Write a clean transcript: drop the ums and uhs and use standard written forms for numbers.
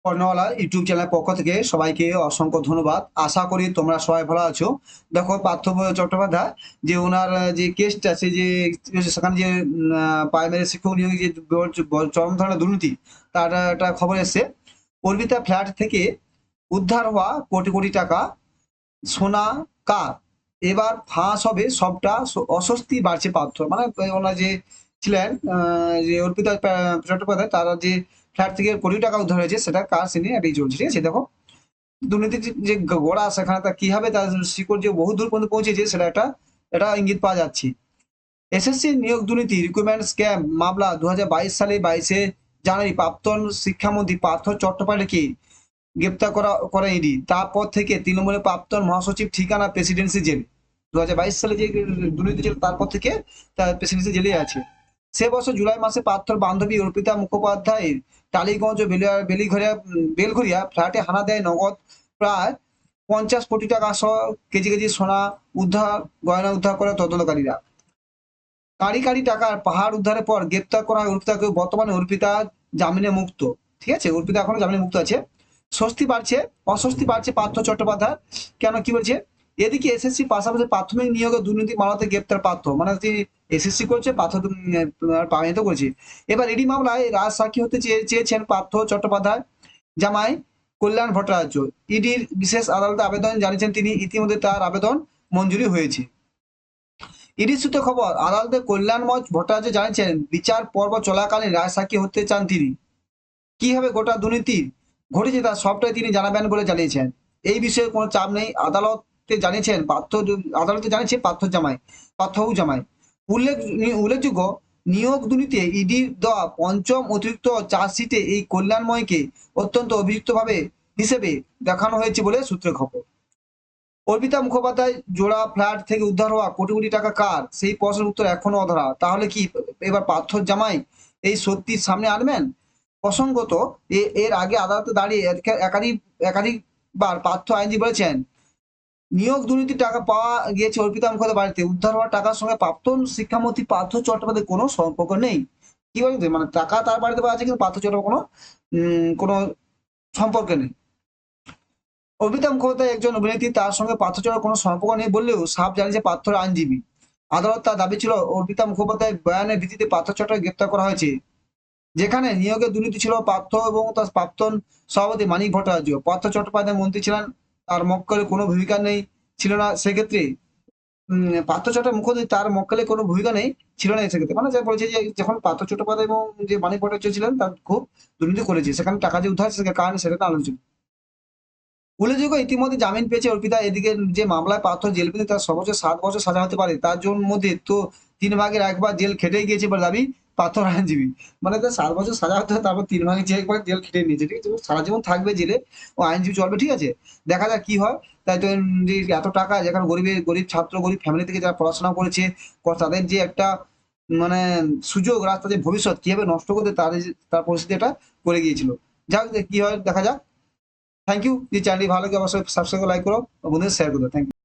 কর্ণওয়ালা YouTube চ্যানেলের পক্ষ থেকে সবাইকে অসংখ্য ধন্যবাদ। আশা করি তোমরা সবাই ভালো আছো। দেখো পার্থ চট্টোপাধ্যায় যে ওনার যে কেসটা সে যে সেখানে যে প্রাইমারি শিক্ষক নিয়োগে যে চরম ধরনের দুর্নীতি তার একটা খবর এসছে। অর্পিতা ফ্ল্যাট থেকে উদ্ধার হওয়া কোটি কোটি টাকা সোনা কার, এবার ফাঁস হবে সবটা। অস্বস্তি বাড়ছে পার্থ, মানে ওনার যে ছিলেন যে অর্পিতা চট্টোপাধ্যায়, তারা যে ফ্ল্যাট থেকে কোটি টাকা উদ্ধার হয়েছে সেটা কার সিনে এটাই চলছে। ঠিক আছে, দেখো দুর্নীতির যে গোড়া সেখানে তা কিভাবে তার শিকড় যে বহু দূর পর্যন্ত পৌঁছেছে সেটা এটা ইঙ্গিত পাওয়া যাচ্ছে। এসএসসি নিয়োগ দুর্নীতি রিক্রুটমেন্ট স্ক্যাম মামলা 2022 সালে 22 জানুয়ারি প্রাক্তন শিক্ষামন্ত্রী পার্থ চট্টোপাধ্যায়কে গ্রেপ্তার করে ইডি। তারপর থেকে তৃণমূলের প্রাক্তন মহাসচিব ঠিকানা প্রেসিডেন্সি জেল। 2022 সালে যে দুর্নীতি ছিল তারপর থেকে তার প্রেসিডেন্সি জেলে আছে। সে বছর জুলাই মাসে পার্থর বান্ধবী অর্পিতা মুখোপাধ্যায়ের টালিগঞ্জ ও বেলঘরিয়া ফ্ল্যাটে হানা দেয় নগদ প্রায় 50 কোটি টাকা সহ কেজি কেজি সোনা গয়না উদ্ধার করে তদন্তকারীরা। কাঁড়ি কাঁড়ি টাকার পাহাড় উদ্ধারের পর গ্রেপ্তার করা হয় অর্পিতাকে। বর্তমানে অর্পিতা জামিনে মুক্ত। ঠিক আছে, অর্পিতা এখনো জামিনে মুক্ত আছে। অস্বস্তি বাড়ছে পার্থ চট্টোপাধ্যায়। কেন, কি বলছে? এদিকে এসএসসি পাশাপাশি প্রাথমিক নিয়োগে দুর্নীতি মামলাতে গ্রেপ্তার পার্থ, মানে তিনি এসএসসি করছে, পার্থ পামিত করেছে। এবার ইডি মামলায় রাজ সাক্ষী হতে চেয়েছেন পার্থ চট্টোপাধ্যায় জামাই কল্যাণ ভট্টাচার্য। ইডির বিশেষ আদালতে আবেদন জানিয়েছেন তিনি। ইতিমধ্যে তার আবেদন মঞ্জুরি হয়েছে। ইডি সূত্রে খবর, আদালতে কল্যাণময় ভট্টাচার্য জানিয়েছেন বিচার পর্ব চলাকালীন রায় সাক্ষী হতে চান তিনি। কিভাবে গোটা দুর্নীতি ঘটেছে তার সবটাই তিনি জানাবেন বলে জানিয়েছেন। এই বিষয়ে কোনো চাপ নেই, আদালতে জানিয়েছে পার্থবাবু জামাই। উল্লেখযোগ্য, নিয়োগ দুর্নীতি ইডির দেওয়া পঞ্চম অতিরিক্ত চার্জশিটে এই কল্যাণময়কে অত্যন্ত অভিযুক্তভাবে হিসেবে দেখানো হয়েছে বলে সূত্রে খবর। অর্পিতা মুখোপাধ্যায় জোড়া ফ্ল্যাট থেকে উদ্ধার হওয়া কোটি কোটি টাকা কার, সেই প্রশ্নের উত্তর এখনো অধরা। তাহলে কি এবার পার্থ জামাই এই সত্যির সামনে আনবেন? প্রসঙ্গত, এর আগে আদালতে দাঁড়িয়ে একাধিকবার পার্থ আইনজীবী বলেছেন নিয়োগ দুর্নীতির টাকা পাওয়া গিয়েছে অর্পিতা মুখোপাধ্যায় বাড়িতে। উদ্ধার হওয়া টাকার সঙ্গে প্রাক্তন শিক্ষামন্ত্রী পার্থ চট্টোপাধ্যায়ের কোনো সম্পর্ক নেই। কি বলতে, মানে টাকা তার বাড়িতে পাওয়া আছে কিন্তু পার্থ চট্টোপাধ্যায় কোনো সম্পর্ক নেই। অর্পিতা মুখোপাধ্যায় একজন অভিনেত্রী, তার সঙ্গে পার্থ চট্টোপাধ্যায়ের কোনো সম্পর্ক নেই বললেও সাফ জানিয়েছে পার্থর আইনজীবী। আদালত তার দাবি ছিল অর্পিতা মুখোপাধ্যায়ের বয়ানের ভিত্তিতে পার্থ চট্টোপাধ্যায় গ্রেপ্তার করা হয়েছে, যেখানে নিয়োগের দুর্নীতি ছিল পার্থ এবং তার প্রাক্তন সভাপতি মানিক ভট্টাচার্য। পার্থ চট্টোপাধ্যায় মন্ত্রী ছিলেন, তার মক্কেলে কোনো ভূমিকা নেই ছিল না সেক্ষেত্রে। পার্থ চট্টোপাধ্যায় মুখোপাধ্যায় তার মক্কেলে কোনো ভূমিকা নেই ছিল না সেক্ষেত্রে, মানে যা বলছে যে যখন পার্থ চট্টোপাধ্যায় এবং যে মানিক ভট্টাচার্য ছিলেন তার খুব দুর্নীতি করেছে, সেখানে টাকা যে উদ্ধার সেখানে কারণ সেটা আলোচনা। উল্লেখযোগ্য, ইতিমধ্যে জামিন পেয়েছে অর্পিতা। এদিকে যে মামলায় পার্থ জেল পেতে তার সর্বোচ্চ 7 বছর সাজা হতে পারে, তার জন্য মধ্যে তো 3 ভাগের 1 ভাগ জেল খেটে গিয়েছে বলে দাবি পার্থর আইনজীবী। মানে তার 7 বছর সাজা হতে হয়, তারপর 3 ভাগের 1 ভাগ জেল খেটে নিয়েছে। ঠিক আছে, সারা জীবন থাকবে জেলে, ও আইনজীবী চলবে। ঠিক আছে, দেখা যাক কি হয়। তাই তো যে এত টাকা, যেখানে গরিব ছাত্র, গরিব ফ্যামিলি থেকে যারা পড়াশোনা করেছে, তাদের যে একটা মানে সুযোগ, রাস্তা, যে ভবিষ্যৎ কিভাবে নষ্ট করতে তার পরিস্থিতি এটা করে গিয়েছিল। যাক, কি হয় দেখা যাক। Thank you. যে চ্যানেলটি ভালো লাগে অবশ্যই সাবস্ক্রাইব লাইক করো, বন্ধুদের শেয়ার করো। Thank you.